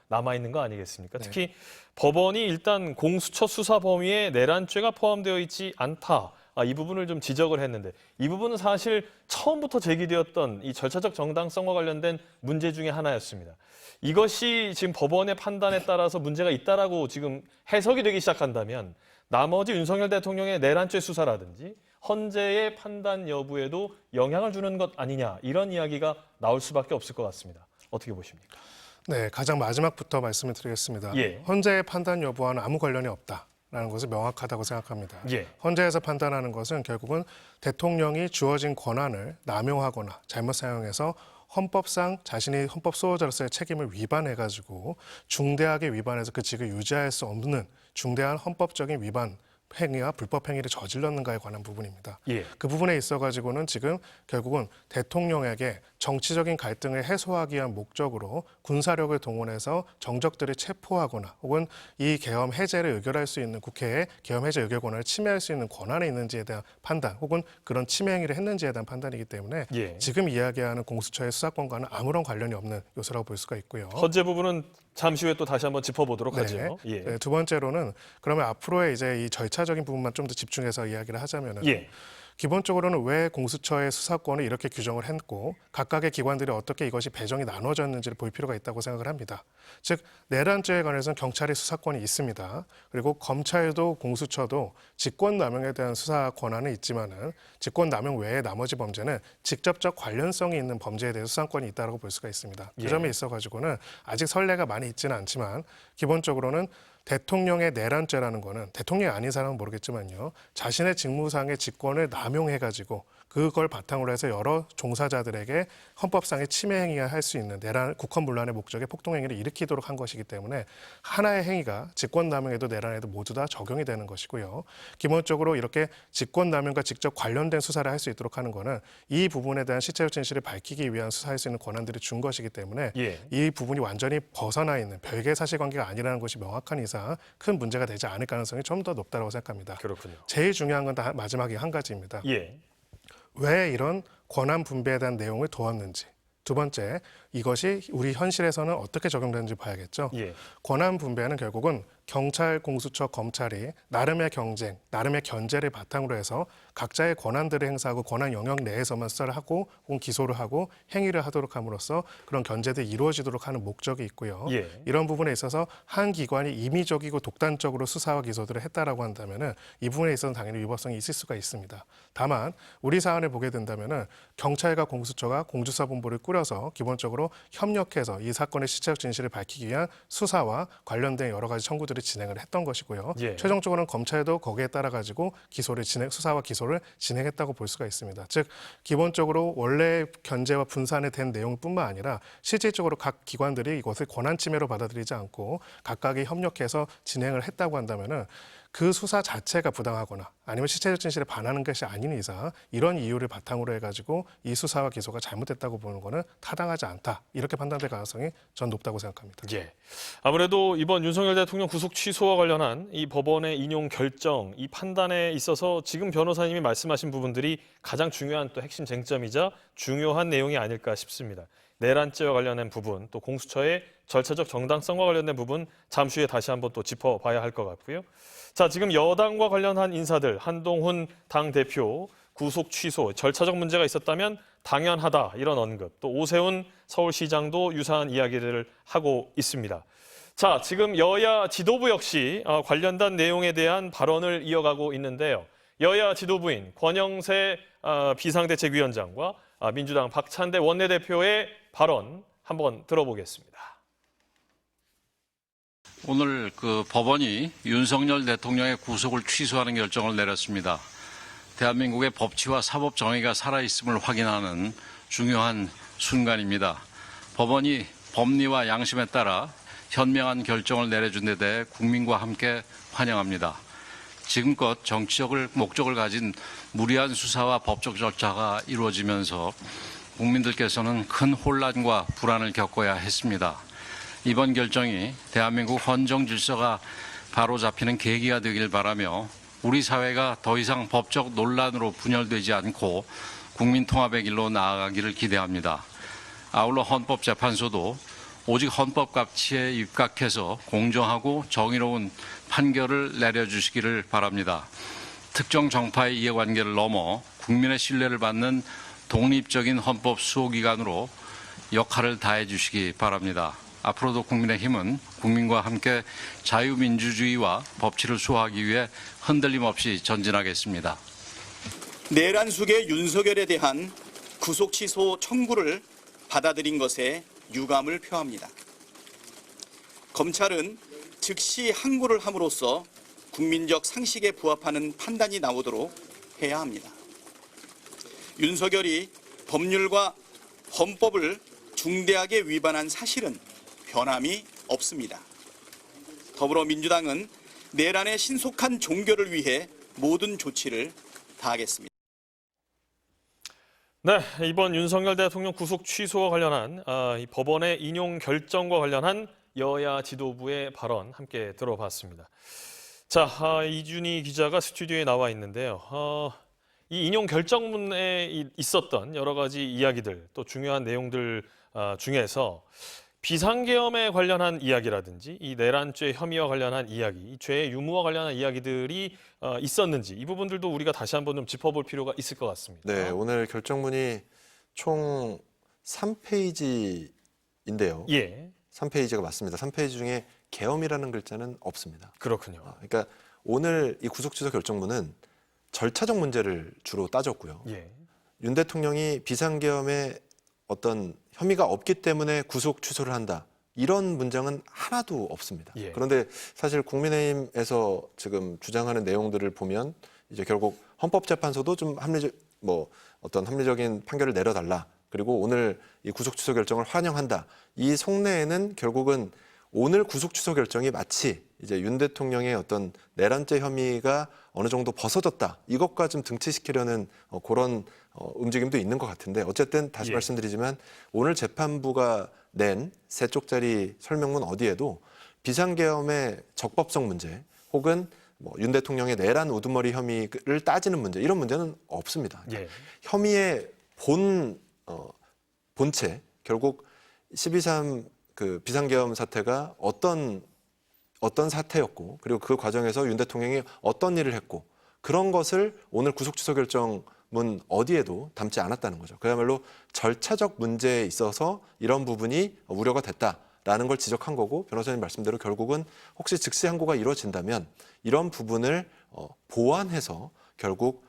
남아 있는 거 아니겠습니까? 특히 법원이 일단 공수처 수사 범위에 내란죄가 포함되어 있지 않다. 이 부분을 좀 지적을 했는데 이 부분은 사실 처음부터 제기되었던 이 절차적 정당성과 관련된 문제 중에 하나였습니다. 이것이 지금 법원의 판단에 따라서 문제가 있다라고 지금 해석이 되기 시작한다면 나머지 윤석열 대통령의 내란죄 수사라든지 헌재의 판단 여부에도 영향을 주는 것 아니냐 이런 이야기가 나올 수밖에 없을 것 같습니다. 어떻게 보십니까? 네, 가장 마지막부터 말씀을 드리겠습니다. 예. 헌재의 판단 여부와는 아무 관련이 없다라는 것을 명확하다고 생각합니다. 예. 헌재에서 판단하는 것은 결국은 대통령이 주어진 권한을 남용하거나 잘못 사용해서 헌법상 자신이 헌법 수호자로서의 책임을 위반해가지고 중대하게 위반해서 그 직을 유지할 수 없는 중대한 헌법적인 위반 행위와 불법 행위를 저질렀는가에 관한 부분입니다. 예. 그 부분에 있어가지고는 지금 결국은 대통령에게 정치적인 갈등을 해소하기 위한 목적으로 군사력을 동원해서 정적들을 체포하거나 혹은 이 계엄 해제를 의결할 수 있는 국회의 계엄 해제 의결 권한을 침해할 수 있는 권한이 있는지에 대한 판단 혹은 그런 침해 행위를 했는지에 대한 판단이기 때문에 예. 지금 이야기하는 공수처의 수사권과는 아무런 관련이 없는 요소라고 볼 수가 있고요. 헌재 부분은 잠시 후에 또 다시 한번 짚어보도록 하죠. 예. 네, 두 번째로는 그러면 앞으로의 이제 이 절차적인 부분만 좀 더 집중해서 이야기를 하자면은 예. 기본적으로는 왜 공수처의 수사권을 이렇게 규정을 했고 각각의 기관들이 어떻게 이것이 배정이 나눠졌는지를 볼 필요가 있다고 생각을 합니다. 즉 내란죄에 관해서는 경찰의 수사권이 있습니다. 그리고 검찰도 공수처도 직권남용에 대한 수사 권한은 있지만은 직권남용 외에 나머지 범죄는 직접적 관련성이 있는 범죄에 대해서 수사권이 있다고 볼 수가 있습니다. 그 예. 점에 있어가지고는 아직 선례가 많이 있지는 않지만 기본적으로는 대통령의 내란죄라는 거는 대통령이 아닌 사람은 모르겠지만요. 자신의 직무상의 직권을 남용해가지고 그걸 바탕으로 해서 여러 종사자들에게 헌법상의 침해 행위가 할 수 있는 내란 국헌문란의 목적의 폭동행위를 일으키도록 한 것이기 때문에 하나의 행위가 직권남용에도 내란에도 모두 다 적용이 되는 것이고요. 기본적으로 이렇게 직권남용과 직접 관련된 수사를 할 수 있도록 하는 거는 이 부분에 대한 실체적 진실을 밝히기 위한 수사할 수 있는 권한들을 준 것이기 때문에 예. 이 부분이 완전히 벗어나 있는 별개의 사실관계가 아니라는 것이 명확한 이상 큰 문제가 되지 않을 가능성이 좀 더 높다고 생각합니다. 그렇군요. 제일 중요한 건 다 마지막에 한 가지입니다. 예. 왜 이런 권한 분배에 대한 내용을 두었는지. 두 번째, 이것이 우리 현실에서는 어떻게 적용되는지 봐야겠죠. 예. 권한 분배는 결국은 경찰, 공수처, 검찰이 나름의 경쟁, 나름의 견제를 바탕으로 해서 각자의 권한들을 행사하고 권한 영역 내에서만 수사를 하고 혹은 기소를 하고 행위를 하도록 함으로써 그런 견제들이 이루어지도록 하는 목적이 있고요. 예. 이런 부분에 있어서 한 기관이 임의적이고 독단적으로 수사와 기소들을 했다라고 한다면은 이 부분에 있어서는 당연히 위법성이 있을 수가 있습니다. 다만 우리 사안을 보게 된다면은 경찰과 공수처가 공수사본부를 꾸려서 기본적으로 협력해서 이 사건의 실체적 진실을 밝히기 위한 수사와 관련된 여러 가지 청구들을 기소들이 진행을 했던 것이고요. 예. 최종적으로는 검찰도 거기에 따라 가지고 수사와 기소를 진행했다고 볼 수가 있습니다. 즉 기본적으로 원래 견제와 분산이 된 내용뿐만 아니라 실질적으로 각 기관들이 이것을 권한 침해로 받아들이지 않고 각각이 협력해서 진행을 했다고 한다면은 그 수사 자체가 부당하거나 아니면 실체적 진실에 반하는 것이 아닌 이상 이런 이유를 바탕으로 해가지고 이 수사와 기소가 잘못됐다고 보는 것은 타당하지 않다. 이렇게 판단될 가능성이 전 높다고 생각합니다. 예. 아무래도 이번 윤석열 대통령 구속 취소와 관련한 이 법원의 인용 결정, 이 판단에 있어서 지금 변호사님이 말씀하신 부분들이 가장 중요한 또 핵심 쟁점이자 중요한 내용이 아닐까 싶습니다. 내란죄와 관련된 부분, 또 공수처의 절차적 정당성과 관련된 부분 잠시 후에 다시 한번 또 짚어봐야 할 것 같고요. 자, 지금 여당과 관련한 인사들, 한동훈 당대표 구속 취소, 절차적 문제가 있었다면 당연하다 이런 언급, 또 오세훈 서울시장도 유사한 이야기를 하고 있습니다. 자, 지금 여야 지도부 역시 관련된 내용에 대한 발언을 이어가고 있는데요. 여야 지도부인 권영세 비상대책위원장과 민주당 박찬대 원내대표의 발언 한번 들어보겠습니다. 오늘 법원이 윤석열 대통령의 구속을 취소하는 결정을 내렸습니다. 대한민국의 법치와 사법 정의가 살아있음을 확인하는 중요한 순간입니다. 법원이 법리와 양심에 따라 현명한 결정을 내려준 데 대해 국민과 함께 환영합니다. 지금껏 정치적 목적을 가진 무리한 수사와 법적 절차가 이루어지면서 국민들께서는 큰 혼란과 불안을 겪어야 했습니다. 이번 결정이 대한민국 헌정 질서가 바로잡히는 계기가 되길 바라며 우리 사회가 더 이상 법적 논란으로 분열되지 않고 국민 통합의 길로 나아가기를 기대합니다. 아울러 헌법재판소도 오직 헌법 가치에 입각해서 공정하고 정의로운 판결을 내려주시기를 바랍니다. 특정 정파의 이해관계를 넘어 국민의 신뢰를 받는 독립적인 헌법 수호기관으로 역할을 다해 주시기 바랍니다. 앞으로도 국민의힘은 국민과 함께 자유민주주의와 법치를 수호하기 위해 흔들림 없이 전진하겠습니다. 내란 수계 윤석열에 대한 구속 취소 청구를 받아들인 것에 유감을 표합니다. 검찰은 즉시 항고를 함으로써 국민적 상식에 부합하는 판단이 나오도록 해야 합니다. 윤석열이 법률과 헌법을 중대하게 위반한 사실은 변함이 없습니다. 더불어민주당은 내란의 신속한 종결을 위해 모든 조치를 다하겠습니다. 네, 이번 윤석열 대통령 구속 취소와 관련한 이 법원의 인용 결정과 관련한 여야 지도부의 발언 함께 들어봤습니다. 자, 이준희 기자가 스튜디오에 나와 있는데요. 이 인용 결정문에 있었던 여러 가지 이야기들, 또 중요한 내용들 중에서 비상계엄에 관련한 이야기라든지 이 내란죄 혐의와 관련한 이야기, 이 죄의 유무와 관련한 이야기들이 있었는지 이 부분들도 우리가 다시 한번 좀 짚어볼 필요가 있을 것 같습니다. 네, 오늘 결정문이 총 3페이지인데요. 예, 3페이지가 맞습니다. 3페이지 중에 계엄이라는 글자는 없습니다. 그렇군요. 그러니까 오늘 이 구속취소 결정문은 절차적 문제를 주로 따졌고요. 예, 윤 대통령이 비상계엄에 어떤 혐의가 없기 때문에 구속 취소를 한다. 이런 문장은 하나도 없습니다. 예. 그런데 사실 국민의힘에서 지금 주장하는 내용들을 보면 이제 결국 헌법재판소도 좀 어떤 합리적인 판결을 내려달라. 그리고 오늘 이 구속 취소 결정을 환영한다. 이 속내에는 결국은 오늘 구속 취소 결정이 마치 이제 윤 대통령의 어떤 내란죄 혐의가 어느 정도 벗어졌다. 이것과 좀 등치시키려는 그런 움직임도 있는 것 같은데 어쨌든 다시 예. 말씀드리지만 오늘 재판부가 낸 3쪽짜리 설명문 어디에도 비상계엄의 적법성 문제 혹은 윤 대통령의 내란 우두머리 혐의를 따지는 문제 이런 문제는 없습니다. 예. 혐의의 본체 결국 12.3 그 비상계엄 사태가 어떤 사태였고 그리고 그 과정에서 윤 대통령이 어떤 일을 했고 그런 것을 오늘 구속 취소 결정문 어디에도 담지 않았다는 거죠. 그야말로 절차적 문제에 있어서 이런 부분이 우려가 됐다라는 걸 지적한 거고 변호사님 말씀대로 결국은 혹시 즉시 항고가 이루어진다면 이런 부분을 보완해서 결국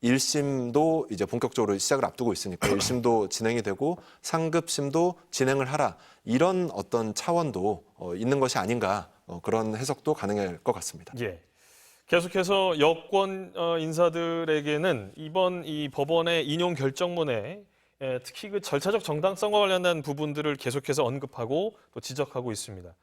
1심도 이제 본격적으로 시작을 앞두고 있으니까 1심도 진행이 되고 상급심도 진행을 하라. 이런 어떤 차원도 있는 것이 아닌가 그런 해석도 가능할 것 같습니다. 예. 계속해서 여권 인사들에게는 이번 이 법원의 인용 결정문에 특히 그 절차적 정당성과 관련된 부분들을 계속해서 언급하고 또 지적하고 있습니다.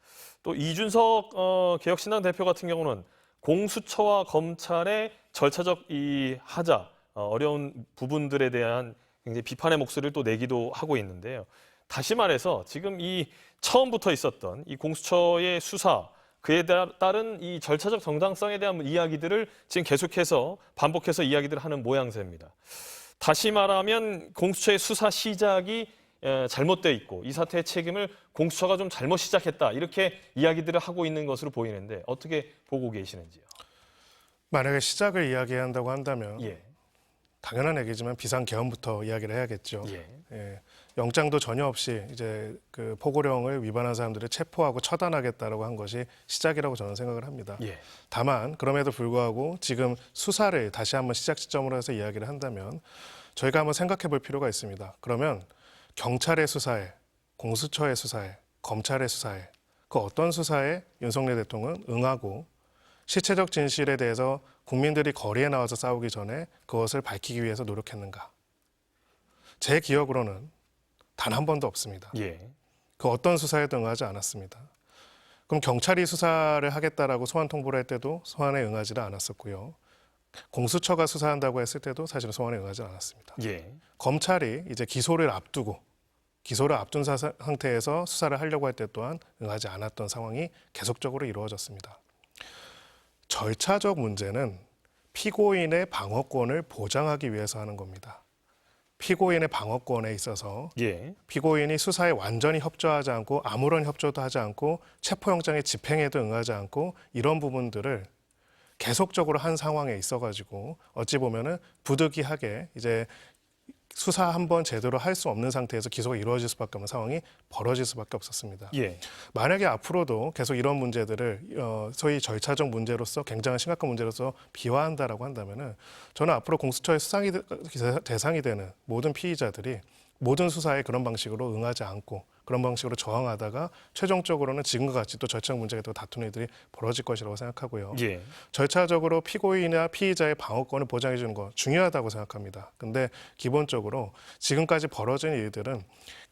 또 이준석 개혁신당 대표 같은 경우는 공수처와 검찰의 절차적 이 하자 어려운 부분들에 대한 굉장히 비판의 목소리를 또 내기도 하고 있는데요. 다시 말해서 지금 이 처음부터 있었던 이 공수처의 수사 그에 따른 이 절차적 정당성에 대한 이야기들을 지금 계속해서 반복해서 이야기들을 하는 모양새입니다. 다시 말하면 공수처의 수사 시작이 잘못되어 있고 이 사태의 책임을 공수처가 좀 잘못 시작했다 이렇게 이야기들을 하고 있는 것으로 보이는데 어떻게 보고 계시는지요? 만약에 시작을 이야기해야 한다고 한다면 예. 당연한 얘기지만 비상계엄부터 이야기를 해야겠죠. 예. 영장도 전혀 없이 이제 그 포고령을 위반한 사람들을 체포하고 처단하겠다라고 한 것이 시작이라고 저는 생각을 합니다. 예. 다만 그럼에도 불구하고 지금 수사를 다시 한번 시작 시점으로 해서 이야기를 한다면 저희가 한번 생각해 볼 필요가 있습니다. 그러면 경찰의 수사에, 공수처의 수사에, 검찰의 수사에 그 어떤 수사에 윤석열 대통령은 응하고 실체적 진실에 대해서 국민들이 거리에 나와서 싸우기 전에 그것을 밝히기 위해서 노력했는가? 제 기억으로는 단 한 번도 없습니다. 예. 그 어떤 수사에도 응하지 않았습니다. 그럼 경찰이 수사를 하겠다라고 소환 통보를 할 때도 소환에 응하지를 않았었고요. 공수처가 수사한다고 했을 때도 사실은 소환에 응하지 않았습니다. 예. 검찰이 이제 기소를 앞둔 상태에서 수사를 하려고 할 때 또한 응하지 않았던 상황이 계속적으로 이루어졌습니다. 절차적 문제는 피고인의 방어권을 보장하기 위해서 하는 겁니다. 피고인의 방어권에 있어서 예. 피고인이 수사에 완전히 협조하지 않고 아무런 협조도 하지 않고 체포영장의 집행에도 응하지 않고 이런 부분들을 계속적으로 한 상황에 있어가지고 어찌 보면은 부득이하게 이제 수사 한번 제대로 할 수 없는 상태에서 기소가 이루어질 수밖에 없는 상황이 벌어질 수밖에 없었습니다. 예. 만약에 앞으로도 계속 이런 문제들을 소위 절차적 문제로서 굉장히 심각한 문제로서 비화한다라고 한다면은 저는 앞으로 공수처의 수상이 대상이 되는 모든 피의자들이 모든 수사에 그런 방식으로 응하지 않고 그런 방식으로 저항하다가 최종적으로는 지금과 같이 또 절차적 문제가 또 다투는 일들이 벌어질 것이라고 생각하고요. 예. 절차적으로 피고인이나 피의자의 방어권을 보장해 주는 거 중요하다고 생각합니다. 근데 기본적으로 지금까지 벌어진 일들은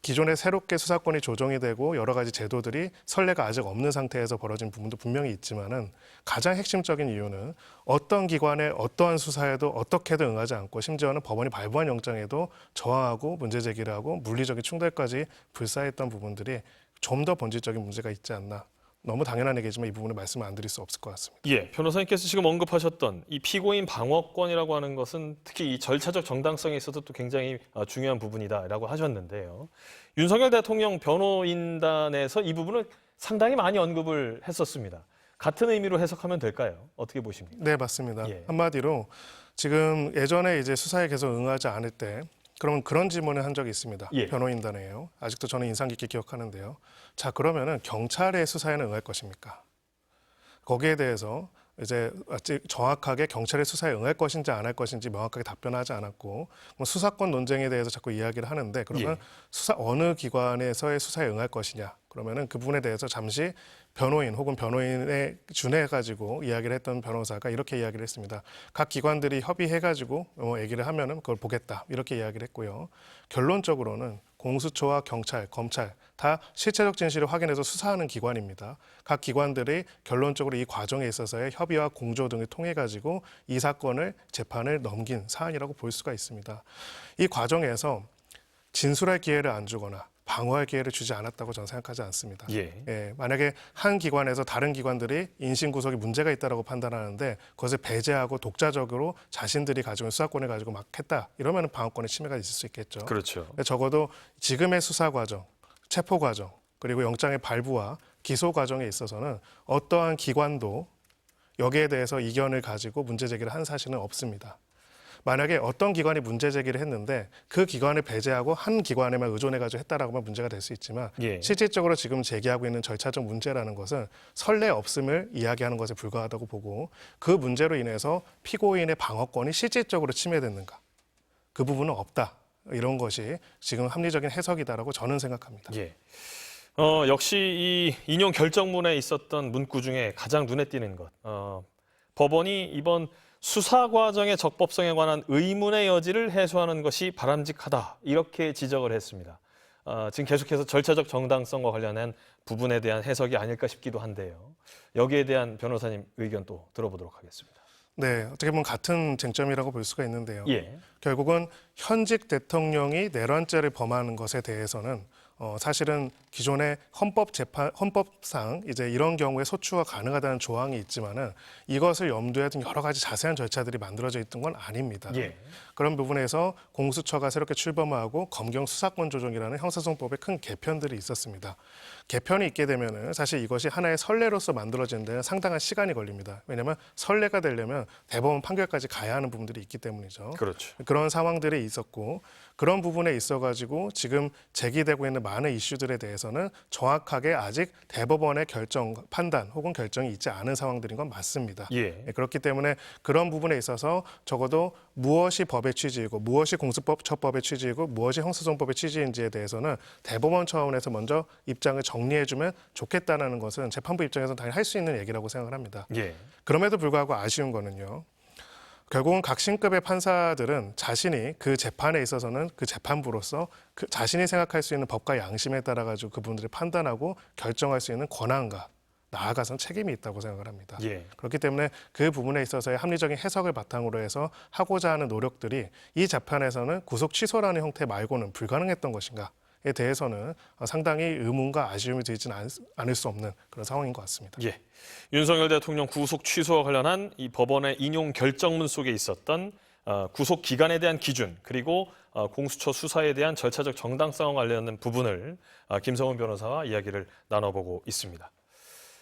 기존에 새롭게 수사권이 조정이 되고 여러 가지 제도들이 선례가 아직 없는 상태에서 벌어진 부분도 분명히 있지만은 가장 핵심적인 이유는 어떤 기관의 어떠한 수사에도 어떻게든 응하지 않고 심지어는 법원이 발부한 영장에도 저항하고 문제 제기를 하고 물리적인 충돌까지 불사했던 부분들이 좀 더 본질적인 문제가 있지 않나. 너무 당연한 얘기지만 이 부분을 말씀을 안 드릴 수 없을 것 같습니다. 예, 변호사님께서 지금 언급하셨던 이 피고인 방어권이라고 하는 것은 특히 이 절차적 정당성에 있어서 또 굉장히 중요한 부분이다라고 하셨는데요. 윤석열 대통령 변호인단에서 이 부분을 상당히 많이 언급을 했었습니다. 같은 의미로 해석하면 될까요? 어떻게 보십니까? 네, 맞습니다. 예. 한마디로 지금 예전에 이제 수사에 계속 응하지 않을 때 그러면 그런 질문을 한 적이 있습니다. 예. 변호인단에요. 아직도 저는 인상 깊게 기억하는데요. 자, 그러면은 경찰의 수사에는 응할 것입니까? 거기에 대해서 이제 아직 정확하게 경찰의 수사에 응할 것인지 안 할 것인지 명확하게 답변하지 않았고 뭐 수사권 논쟁에 대해서 자꾸 이야기를 하는데 그러면 예. 수사 어느 기관에서의 수사에 응할 것이냐 그러면은 그 부분에 대해서 잠시 변호인 혹은 변호인에 준해가지고 이야기를 했던 변호사가 이렇게 이야기를 했습니다. 각 기관들이 협의해가지고 얘기를 하면은 그걸 보겠다 이렇게 이야기를 했고요. 결론적으로는 공수처와 경찰, 검찰 다 실체적 진실을 확인해서 수사하는 기관입니다. 각 기관들이 결론적으로 이 과정에 있어서의 협의와 공조 등을 통해 가지고 이 사건을 재판을 넘긴 사안이라고 볼 수가 있습니다. 이 과정에서 진술할 기회를 안 주거나 방어할 기회를 주지 않았다고 저는 생각하지 않습니다. 예. 만약에 한 기관에서 다른 기관들이 인신 구속에 문제가 있다고 판단하는데 그것을 배제하고 독자적으로 자신들이 가지고 있는 수사권을 가지고 막 했다. 이러면 방어권의 침해가 있을 수 있겠죠. 그렇죠. 적어도 지금의 수사 과정, 체포 과정, 그리고 영장의 발부와 기소 과정에 있어서는 어떠한 기관도 여기에 대해서 이견을 가지고 문제 제기를 한 사실은 없습니다. 만약에 어떤 기관이 문제 제기를 했는데 그 기관을 배제하고 한 기관에만 의존해가지고 했다라고 하면 문제가 될 수 있지만 예. 실질적으로 지금 제기하고 있는 절차적 문제라는 것은 선례 없음을 이야기하는 것에 불과하다고 보고 그 문제로 인해서 피고인의 방어권이 실질적으로 침해됐는가 그 부분은 없다. 이런 것이 지금 합리적인 해석이다라고 저는 생각합니다. 예. 역시 이 인용 결정문에 있었던 문구 중에 가장 눈에 띄는 것. 법원이 이번 수사 과정의 적법성에 관한 의문의 여지를 해소하는 것이 바람직하다. 이렇게 지적을 했습니다. 지금 계속해서 절차적 정당성과 관련한 부분에 대한 해석이 아닐까 싶기도 한데요. 여기에 대한 변호사님 의견 또 들어보도록 하겠습니다. 네, 어떻게 보면 같은 쟁점이라고 볼 수가 있는데요. 예. 결국은 현직 대통령이 내란죄를 범하는 것에 대해서는 사실은 기존의 헌법상 이제 이런 경우에 소추가 가능하다는 조항이 있지만은 이것을 염두에 둔 여러 가지 자세한 절차들이 만들어져 있던 건 아닙니다. 예. 그런 부분에서 공수처가 새롭게 출범하고 검경 수사권 조정이라는 형사소송법의 큰 개편들이 있었습니다. 개편이 있게 되면은 사실 이것이 하나의 선례로서 만들어지는 데는 상당한 시간이 걸립니다. 왜냐하면 선례가 되려면 대법원 판결까지 가야 하는 부분들이 있기 때문이죠. 그렇죠. 그런 상황들이 있었고 그런 부분에 있어가지고 지금 제기되고 있는 많은 이슈들에 대해서는 정확하게 아직 대법원의 결정, 판단 혹은 결정이 있지 않은 상황들인 건 맞습니다. 예. 그렇기 때문에 그런 부분에 있어서 적어도 무엇이 법의 취지이고 무엇이 공수처법의 취지이고 무엇이 형사소송법의 취지인지에 대해서는 대법원 차원에서 먼저 입장을 정리해주면 좋겠다는 것은 재판부 입장에서는 당연히 할 수 있는 얘기라고 생각을 합니다. 예. 그럼에도 불구하고 아쉬운 거는요. 결국은 각신급의 판사들은 자신이 그 재판에 있어서는 그 재판부로서 그 자신이 생각할 수 있는 법과 양심에 따라 가지고 그분들이 판단하고 결정할 수 있는 권한과 나아가서는 책임이 있다고 생각을 합니다. 예. 그렇기 때문에 그 부분에 있어서의 합리적인 해석을 바탕으로 해서 하고자 하는 노력들이 이 재판에서는 구속 취소라는 형태 말고는 불가능했던 것인가에 대해서는 상당히 의문과 아쉬움이 들지는 않을 수 없는 그런 상황인 것 같습니다. 예. 윤석열 대통령 구속 취소와 관련한 이 법원의 인용 결정문 속에 있었던 구속 기간에 대한 기준 그리고 공수처 수사에 대한 절차적 정당성과 관련된 부분을 김성훈 변호사와 이야기를 나눠보고 있습니다.